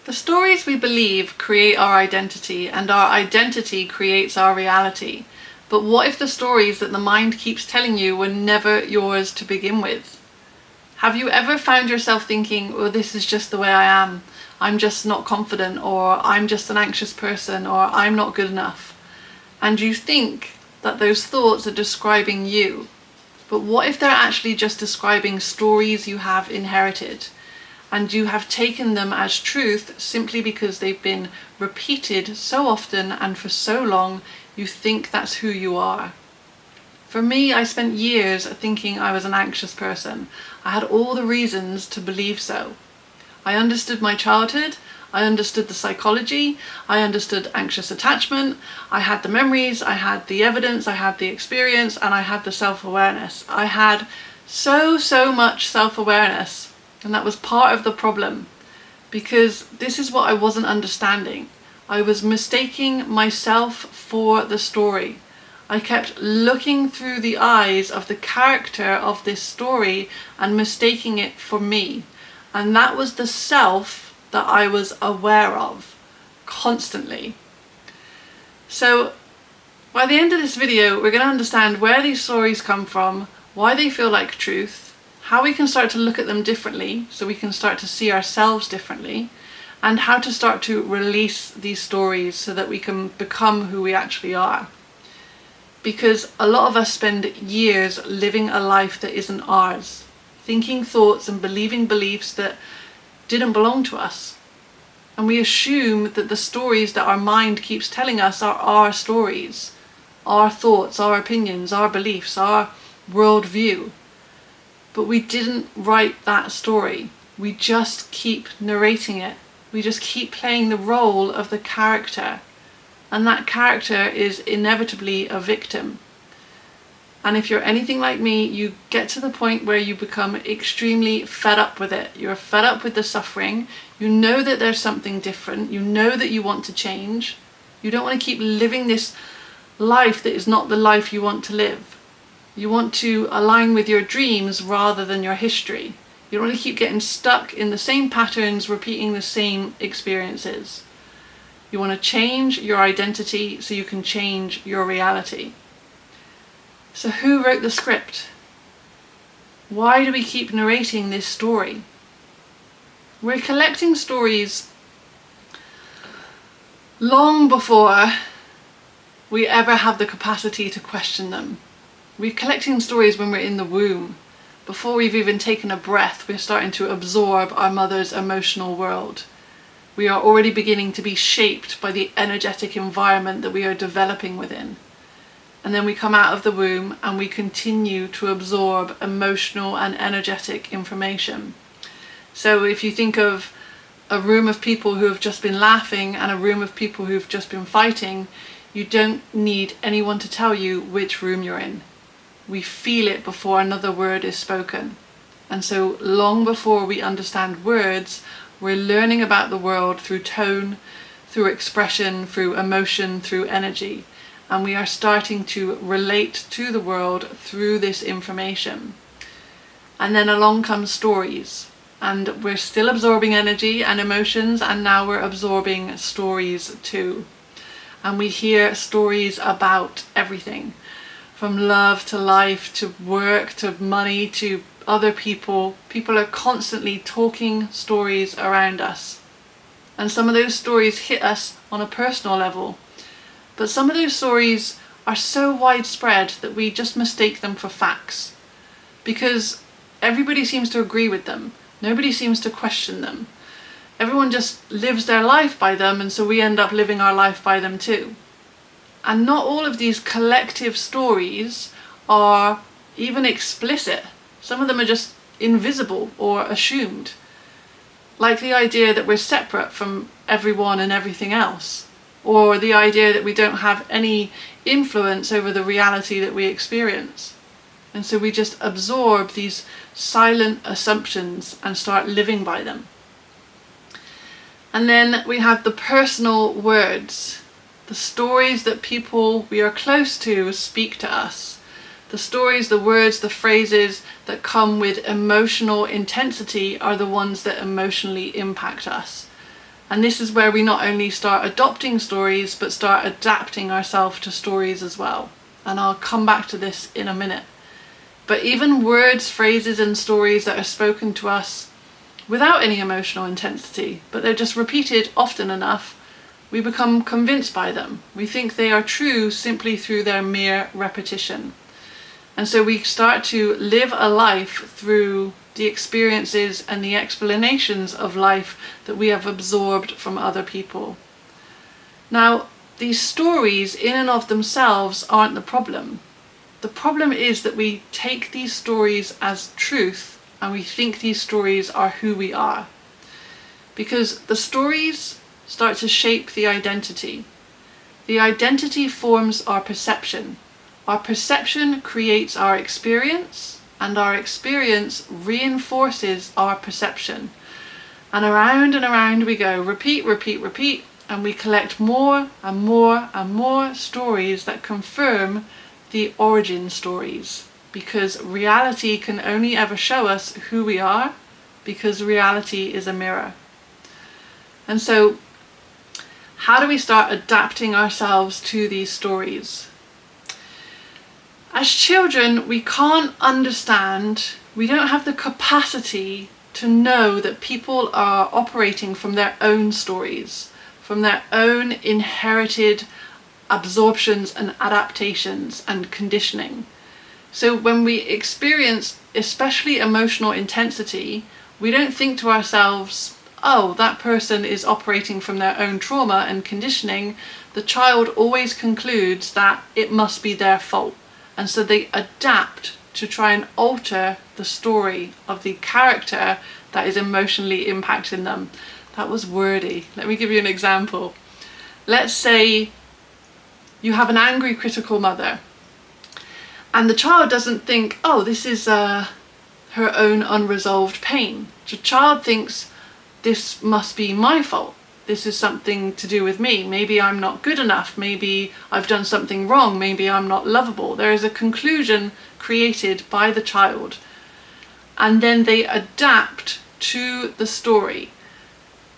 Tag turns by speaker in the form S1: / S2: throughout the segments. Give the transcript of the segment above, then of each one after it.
S1: The stories we believe create our identity, and our identity creates our reality. But what if the stories that the mind keeps telling you were never yours to begin with? Have you ever found yourself thinking, oh, this is just the way I am, I'm just not confident, or I'm just an anxious person, or I'm not good enough? And you think that those thoughts are describing you. But what if they're actually just describing stories you have inherited? And you have taken them as truth simply because they've been repeated so often and for so long, you think that's who you are. For me, I spent years thinking I was an anxious person. I had all the reasons to believe so. I understood my childhood, I understood the psychology, I understood anxious attachment, I had the memories, I had the evidence, I had the experience, and I had the self-awareness. I had so much self-awareness. And that was part of the problem, because this is what I wasn't understanding. I was mistaking myself for the story. I kept looking through the eyes of the character of this story and mistaking it for me. And that was the self that I was aware of constantly. So by the end of this video, we're going to understand where these stories come from, why they feel like truth, how we can start to look at them differently so we can start to see ourselves differently, and how to start to release these stories so that we can become who we actually are. Because a lot of us spend years living a life that isn't ours, thinking thoughts and believing beliefs that didn't belong to us. And we assume that the stories that our mind keeps telling us are our stories, our thoughts, our opinions, our beliefs, our worldview. But we didn't write that story. We just keep narrating it. We just keep playing the role of the character. And that character is inevitably a victim. And if you're anything like me, you get to the point where you become extremely fed up with it. You're fed up with the suffering. You know that there's something different. You know that you want to change. You don't want to keep living this life that is not the life you want to live. You want to align with your dreams rather than your history. You don't want to keep getting stuck in the same patterns, repeating the same experiences. You want to change your identity so you can change your reality. So who wrote the script? Why do we keep narrating this story? We're collecting stories long before we ever have the capacity to question them. We're collecting stories when we're in the womb. Before we've even taken a breath, we're starting to absorb our mother's emotional world. We are already beginning to be shaped by the energetic environment that we are developing within. And then we come out of the womb and we continue to absorb emotional and energetic information. So if you think of a room of people who have just been laughing and a room of people who've just been fighting, you don't need anyone to tell you which room you're in. We feel it before another word is spoken. And so long before we understand words, we're learning about the world through tone, through expression, through emotion, through energy. And we are starting to relate to the world through this information. And then along come stories. And we're still absorbing energy and emotions, and now we're absorbing stories too. And we hear stories about everything. From love to life, to work, to money, to other people. People are constantly talking stories around us. And some of those stories hit us on a personal level. But some of those stories are so widespread that we just mistake them for facts. Because everybody seems to agree with them. Nobody seems to question them. Everyone just lives their life by them, and so we end up living our life by them too. And not all of these collective stories are even explicit. Some of them are just invisible or assumed. Like the idea that we're separate from everyone and everything else. Or the idea that we don't have any influence over the reality that we experience. And so we just absorb these silent assumptions and start living by them. And then we have the personal words. The stories that people we are close to speak to us. The stories, the words, the phrases that come with emotional intensity are the ones that emotionally impact us. And this is where we not only start adopting stories, but start adapting ourselves to stories as well. And I'll come back to this in a minute. But even words, phrases, and stories that are spoken to us without any emotional intensity, but they're just repeated often enough, we become convinced by them. We think they are true simply through their mere repetition. And so we start to live a life through the experiences and the explanations of life that we have absorbed from other people. Now, these stories in and of themselves aren't the problem. The problem is that we take these stories as truth and we think these stories are who we are. Because the stories start to shape the identity. The identity forms our perception. Our perception creates our experience, and our experience reinforces our perception. And around we go, repeat, repeat, repeat, and we collect more and more and more stories that confirm the origin stories. Because reality can only ever show us who we are, because reality is a mirror. And so, how do we start adapting ourselves to these stories? As children, we can't understand, we don't have the capacity to know that people are operating from their own stories, from their own inherited absorptions and adaptations and conditioning. So when we experience especially emotional intensity, we don't think to ourselves, oh, that person is operating from their own trauma and conditioning. The child always concludes that it must be their fault. And so they adapt to try and alter the story of the character that is emotionally impacting them. That was wordy. Let me give you an example. Let's say you have an angry, critical mother. And the child doesn't think, oh, this is her own unresolved pain. The child thinks, this must be my fault. This is something to do with me. Maybe I'm not good enough. Maybe I've done something wrong. Maybe I'm not lovable. There is a conclusion created by the child. And then they adapt to the story.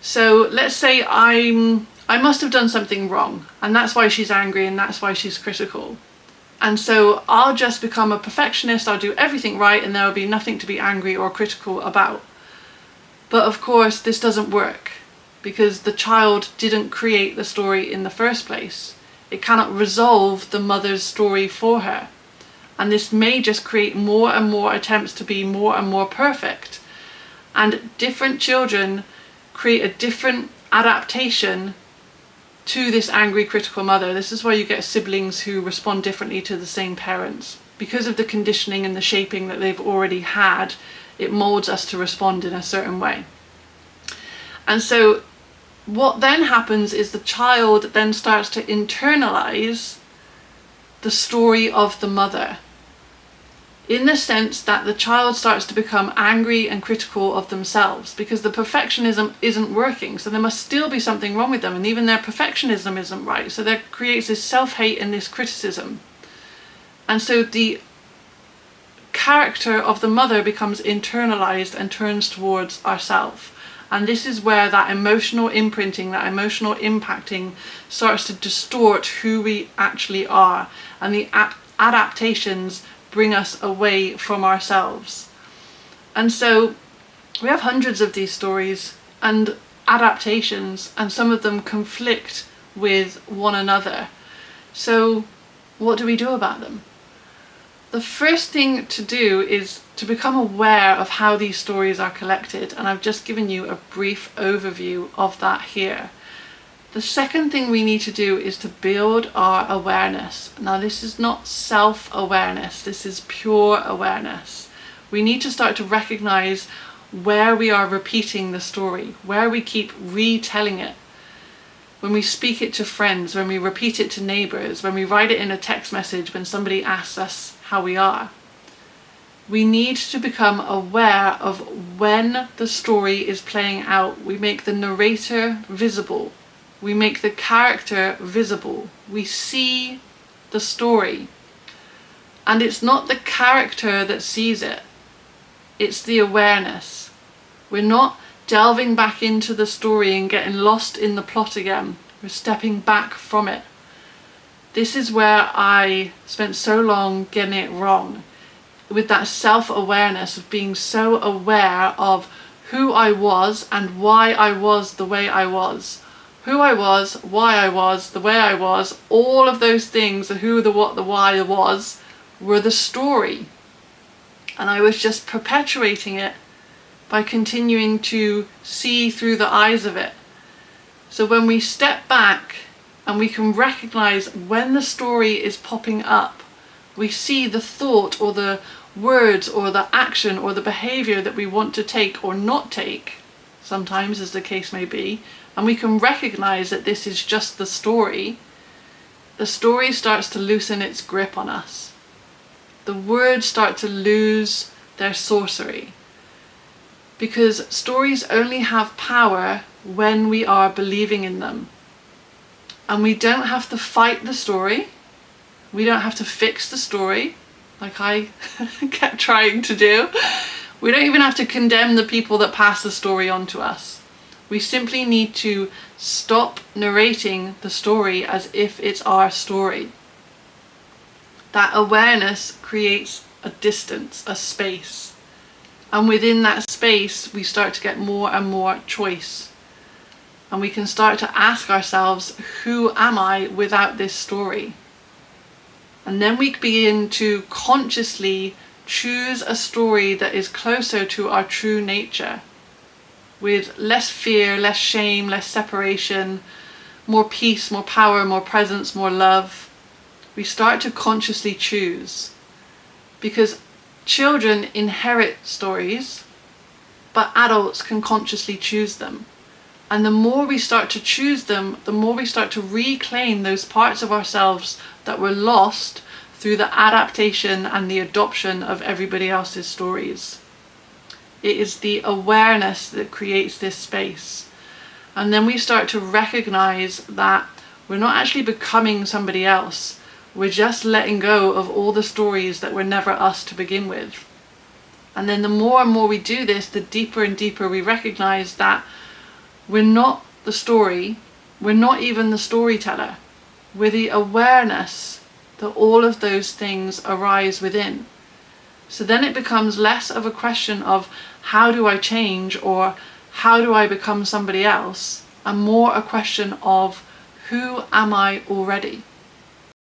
S1: So let's say I must have done something wrong, and that's why she's angry and that's why she's critical. And so I'll just become a perfectionist, I'll do everything right, and there will be nothing to be angry or critical about. But of course, this doesn't work, because the child didn't create the story in the first place. It cannot resolve the mother's story for her. And this may just create more and more attempts to be more and more perfect. And different children create a different adaptation to this angry, critical mother. This is why you get siblings who respond differently to the same parents. Because of the conditioning and the shaping that they've already had, it molds us to respond in a certain way. And so what then happens is the child then starts to internalize the story of the mother, in the sense that the child starts to become angry and critical of themselves, because the perfectionism isn't working. So there must still be something wrong with them, and even their perfectionism isn't right. So there creates this self-hate and this criticism. And so the character of the mother becomes internalized and turns towards ourself. And this is where that emotional imprinting, that emotional impacting starts to distort who we actually are. And the adaptations bring us away from ourselves. And so we have hundreds of these stories and adaptations, and some of them conflict with one another. So what do we do about them? The first thing to do is to become aware of how these stories are collected, and I've just given you a brief overview of that here. The second thing we need to do is to build our awareness. Now, this is not self-awareness, this is pure awareness. We need to start to recognize where we are repeating the story, where we keep retelling it. When we speak it to friends, when we repeat it to neighbors, when we write it in a text message, when somebody asks us how we are. We need to become aware of when the story is playing out. We make the narrator visible. We make the character visible. We see the story. And it's not the character that sees it. It's the awareness. We're not delving back into the story and getting lost in the plot again. We're stepping back from it. This is where I spent so long getting it wrong, with that self-awareness of being so aware of who I was and why I was the way I was. Who I was, why I was, the way I was, all of those things, the who, the what, the why was, were the story. And I was just perpetuating it by continuing to see through the eyes of it. So when we step back and we can recognize when the story is popping up, we see the thought or the words or the action or the behavior that we want to take or not take, sometimes as the case may be, and we can recognize that this is just the story starts to loosen its grip on us. The words start to lose their sorcery. Because stories only have power when we are believing in them. And we don't have to fight the story. We don't have to fix the story, like I kept trying to do. We don't even have to condemn the people that pass the story on to us. We simply need to stop narrating the story as if it's our story. That awareness creates a distance, a space. And within that space, we start to get more and more choice. And we can start to ask ourselves, who am I without this story? And then we begin to consciously choose a story that is closer to our true nature, with less fear, less shame, less separation, more peace, more power, more presence, more love. We start to consciously choose. Because children inherit stories, but adults can consciously choose them. And the more we start to choose them, the more we start to reclaim those parts of ourselves that were lost through the adaptation and the adoption of everybody else's stories. It is the awareness that creates this space. And then we start to recognize that we're not actually becoming somebody else. We're just letting go of all the stories that were never us to begin with. And then the more and more we do this, the deeper and deeper we recognize that we're not the story, we're not even the storyteller. We're the awareness that all of those things arise within. So then it becomes less of a question of how do I change or how do I become somebody else, and more a question of who am I already?